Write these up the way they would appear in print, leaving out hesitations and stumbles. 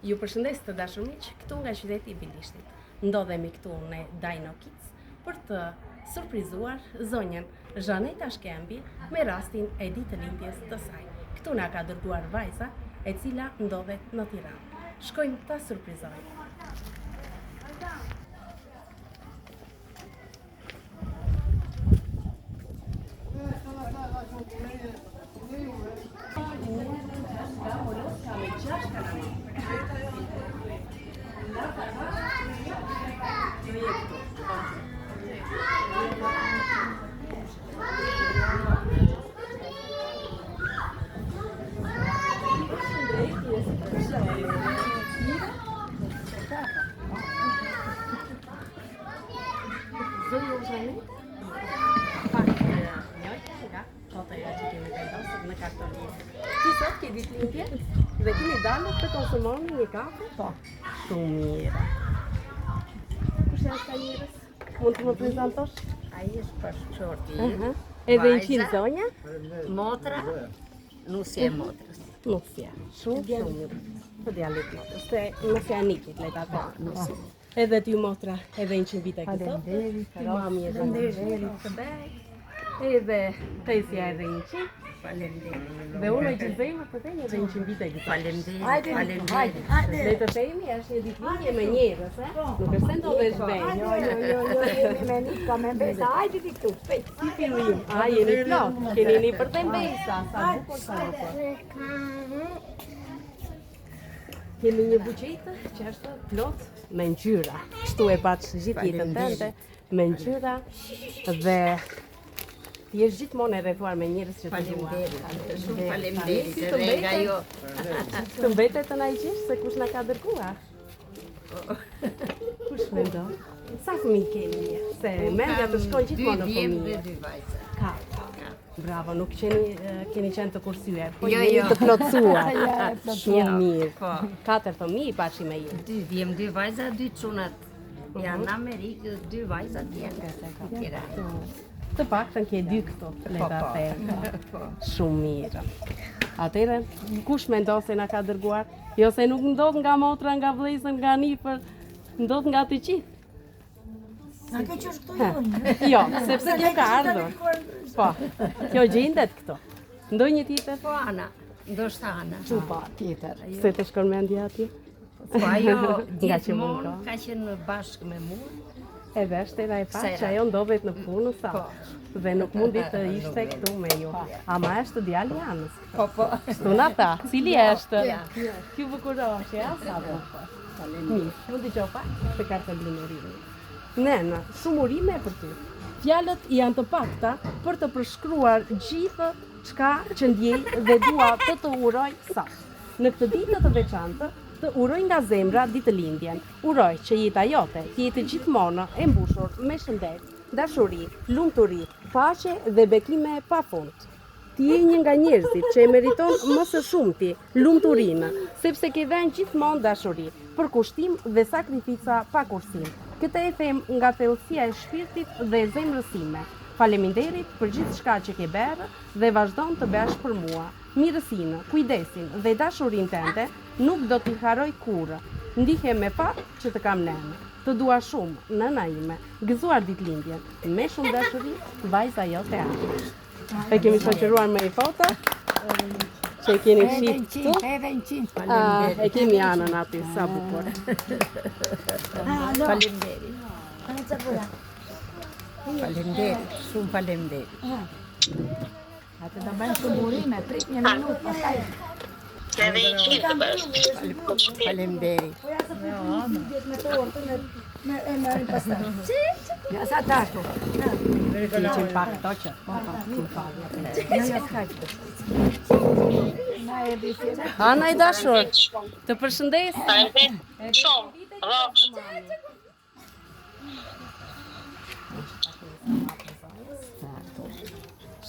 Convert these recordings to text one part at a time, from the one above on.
Ju përshëndes të dashur miq, këtu nga qyteti i Bilishtit. Ndodhemi këtu në Dino Kids për të surprizuar zonjën Zhaneta Shkembi me rastin e ditë të lindjes të saj. Këtu na ka dërguar vajza e cila ndodhet në Tiranë. Shkojmë ta surprizojmë. Ti sot ke ditë lindje dhe kemi dalë të konsumoni një kafe? Po. Shumë mirë. Kush janë këta njerëz? Mund të më prezantosh? Ai është pashorti. Edhe në qinë zonja? Motra, nusja e motrës. Nusja. Shumë mirë. Për djallit motrës. Se nusja e nikit, leta ta. Edhe ty motra, edhe 100 vite këto. Ti mami edhe faleminderit. Edhe Tesja edhe 100. Faleminderit. Dhe unë e gjithëzejmë për te një dhe 100 vite këto. Faleminderit. Dhe të temi është një ditëlindje me njerëz, nuk është se ndodhesh veç. Jo, me nika, me mbesa, hajde ti këtu, shpejt. Si fillim? A, jeni plot, keni një për të mbesa, sa bukur. Kemi një buqetë që është plot me ngjyra. Kështu e paç gjithë jetën tënde me ngjyra dhe ti je gjithmonë e rrethuar me njerëz që të duan. Shumë faleminderit edhe nga jo. Të mbetet të na i qesh se kush na ka dërguar? Kush mendon? Sa fëmijë keni? Se mendja të shkojnë gjithmonë në 2 djemë fëmijë. dhe 2 vajza. Ka. Bravo, nuk keni qenë të kursyer, po Jo, jeni jo. të plotësuar. Shumë mirë. Po. 4 fëmijë pashi me ju. 2 djemë, 2 vajza, 2 çunat. Janë në Amerikë, 2 vajzat janë tjera. Të paktën ke 2 këto, leta Po. të. Shumë mirë. Atëherë, kush mendon se na ka dërguar? Jo se nuk ndodh nga motra, nga vëllezër, nga nipër, ndodh nga të gjithë. Nga ke qesh këto jonjë? Jo, sepse kjo ka ardhur. Po, kjo gjendet këto. Ndonjë tjetër? Po Ana, ndoshta Ana. Çupa tjetër. Se të shkon mendja atje? Po ajo Nga që mund gjithmonë ka. ka qenë bashkë me mua. Edhe është era e parë që Sera. ajo ndodhet në punë sa. Dhe nuk mundi të ishte këtu me ju. Ama është djali i Anës. Po. Kështu na tha, cili është? Ky bukurosh, ja, sa bukur. Mirë, mund t'i qopa të kartelinë urime. Nena, shumë urime për ty. Fjalët janë të pakta për të përshkruar gjithë çka që ndjej dhe dua të uroj sot. Në këtë ditë të veçantë, të uroj nga zemra ditëlindjen. Uroj që jeta jote të jetë gjithmonë e mbushur me shëndet, dashuri, lumturi, paqe dhe bekime pafund. Ti je një nga njerëzit që e meriton më së shumti lumturinë, sepse ke dhënë gjithmonë dashuri, përkushtim dhe sakrifica pa kursim. Këtë e them nga thellësia e shpirtit dhe zemrës time. Faleminderit për gjithë shka që ke bërë dhe vazhdon të bësh për mua. Mirësinë, kujdesin dhe dashurinë tënde nuk do t'i haroj kurrë. Ndihem me fat që të kam nënë. Të dua shumë, nëna ime, gëzuar ditëlindjen, me shumë dashuri, vajza jote Ana. E kemi shoqëruar me një foto që e keni shit këtu. Edhe 100. E kemi Anën aty, sa bukur. Faleminderit. Ana çapura. Faleminderit, shumë faleminderit. Atë do bëjmë shumë urime, prit një minutë, pastaj. Edhe 100 të bashkë. Faleminderit. Po ja se prit me tortën e marrim pastaj. Ja sa taku. Ti që pak këto që. Jo, s'kaq. Na e di si. Ana i dashur, të përshëndes. Shumë, rrofsh.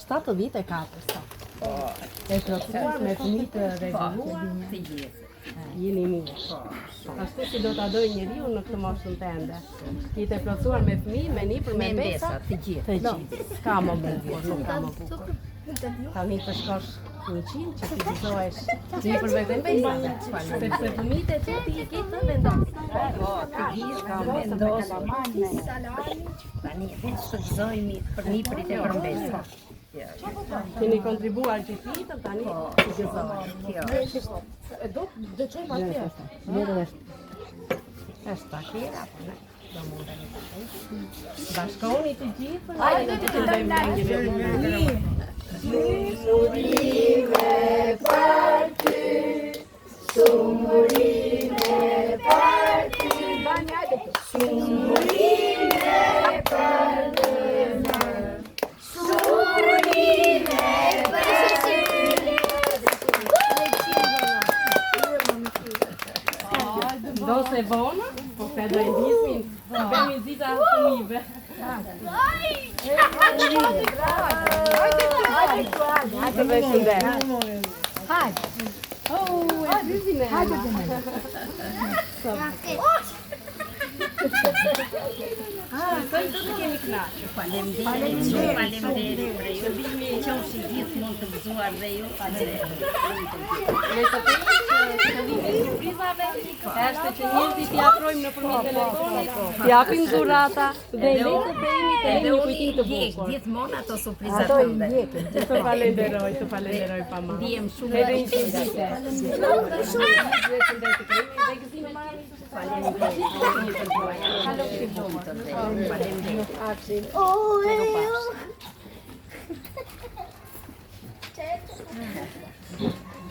7 vite ka për sot. E plotësuar me fëmijë të rregulluar, Të gjithë. jeni mirë. Ashtu si do ta doj njeriu në këtë moshën tënde. Jete plotësuar me fëmijë, me nipër, me Me mbesa, mbesa, të gjithë. të gjithë. Ka më bukur, nuk ka më bukur. Tani të shkosh 100 që ti gëzohesh një për vetën besave. Sepse fëmijët e tu ti i ke të vendosur. Po, të gjithë kam vendosur. Tani vetë të gëzojmë për niprit e për mbesa. Keni kontribuar që tjetër tani të gëzohesh. E do të çojmë atje. Është takera, po ne. Do mundeni të bëjmë. Bashkoni të gjithë. Hajde të ndajmë. Do se vonë, po ka do ndjesmin. Kemi zita fëmijëve. Hajde vesh ndër. Oh, e dizine. Hajde dine. Sot do të kemi kënaqur. Faleminderit. Shërbimi i qofshi gjithmonë të gëzuar dhe ju. Ne të kemi shërbime surprizave, është që njerëzit i afrojmë nëpërmjet telefonit, i japim dhurata dhe lekët e imi të një kujtim të bukur. Gjithmonë ato surprizat tënde. Të falenderoj pa ma. Ndihem shumë Edhe një qëndite. Faleminderit.